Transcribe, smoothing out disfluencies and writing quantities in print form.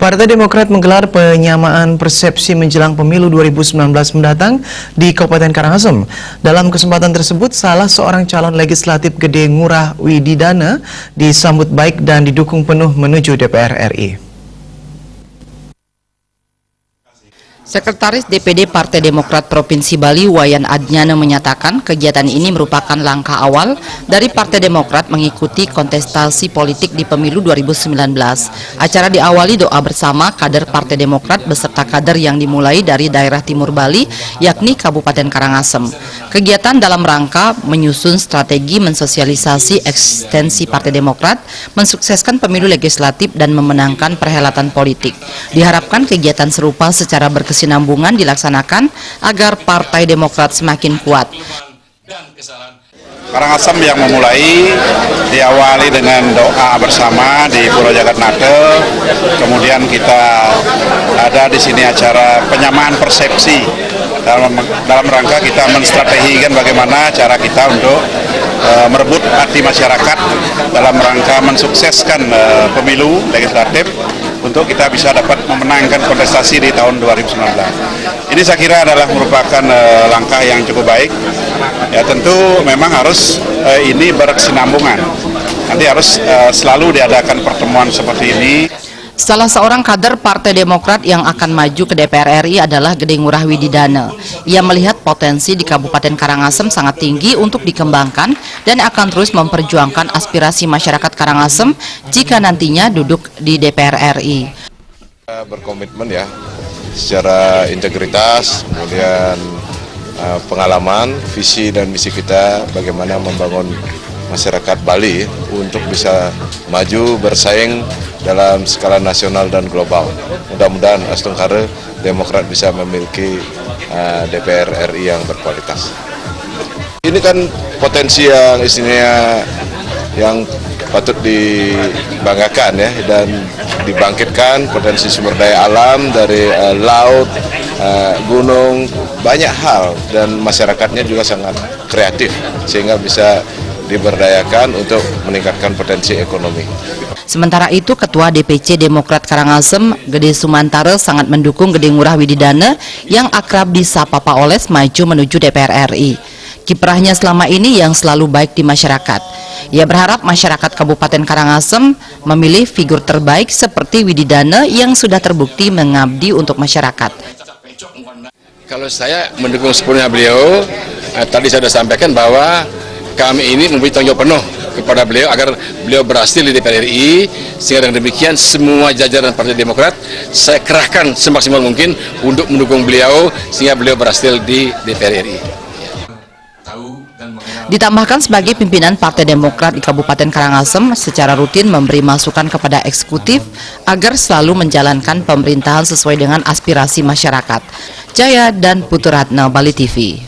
Partai Demokrat menggelar penyamaan persepsi menjelang pemilu 2019 mendatang di Kabupaten Karangasem. Dalam kesempatan tersebut, salah seorang calon legislatif Gede Ngurah Wididana disambut baik dan didukung penuh menuju DPR RI. Sekretaris DPD Partai Demokrat Provinsi Bali, Wayan Adnyana, menyatakan kegiatan ini merupakan langkah awal dari Partai Demokrat mengikuti kontestasi politik di pemilu 2019. Acara diawali doa bersama kader Partai Demokrat beserta kader yang dimulai dari daerah Timur Bali, yakni Kabupaten Karangasem. Kegiatan dalam rangka menyusun strategi mensosialisasi eksistensi Partai Demokrat, mensukseskan pemilu legislatif dan memenangkan perhelatan politik. Diharapkan kegiatan serupa secara berkesinambungan dilaksanakan agar Partai Demokrat semakin kuat. Karangasem yang memulai diawali dengan doa bersama di Pura Jagatnate, kemudian kita ada di sini acara penyamaan persepsi dalam rangka kita menstrategikan bagaimana cara kita untuk merebut hati masyarakat dalam rangka mensukseskan pemilu legislatif untuk kita bisa dapat memenangkan kontestasi di tahun 2019. Ini saya kira adalah merupakan langkah yang cukup baik. Ya tentu memang harus ini berkesinambungan. Nanti harus selalu diadakan pertemuan seperti ini. Salah seorang kader Partai Demokrat yang akan maju ke DPR RI adalah Gede Ngurah Wididana. Ia melihat potensi di Kabupaten Karangasem sangat tinggi untuk dikembangkan dan akan terus memperjuangkan aspirasi masyarakat Karangasem jika nantinya duduk di DPR RI. Berkomitmen ya, secara integritas, kemudian pengalaman, visi dan misi kita bagaimana membangun masyarakat Bali untuk bisa maju bersaing dalam skala nasional dan global. Mudah-mudahan Astungkare Demokrat bisa memiliki DPR RI yang berkualitas. Ini kan potensi yang istilahnya yang patut dibanggakan ya, dan dibangkitkan potensi sumber daya alam dari laut, gunung, banyak hal, dan masyarakatnya juga sangat kreatif sehingga bisa diberdayakan untuk meningkatkan potensi ekonomi. Sementara itu, Ketua DPC Demokrat Karangasem, Gede Sumantara, sangat mendukung Gede Ngurah Wididana yang akrab disapa Pak Oles maju menuju DPR RI. Kiprahnya selama ini yang selalu baik di masyarakat. Ia berharap masyarakat Kabupaten Karangasem memilih figur terbaik seperti Wididana yang sudah terbukti mengabdi untuk masyarakat. Kalau saya mendukung sepenuhnya beliau, tadi saya sudah sampaikan bahwa kami ini memberi tanggung jawab penuh kepada beliau agar beliau berhasil di DPR RI, sehingga dengan demikian semua jajaran Partai Demokrat saya kerahkan semaksimal mungkin untuk mendukung beliau sehingga beliau berhasil di DPR RI. Ditambahkan sebagai pimpinan Partai Demokrat di Kabupaten Karangasem secara rutin memberi masukan kepada eksekutif agar selalu menjalankan pemerintahan sesuai dengan aspirasi masyarakat. Jaya dan Putu Ratna, Bali TV.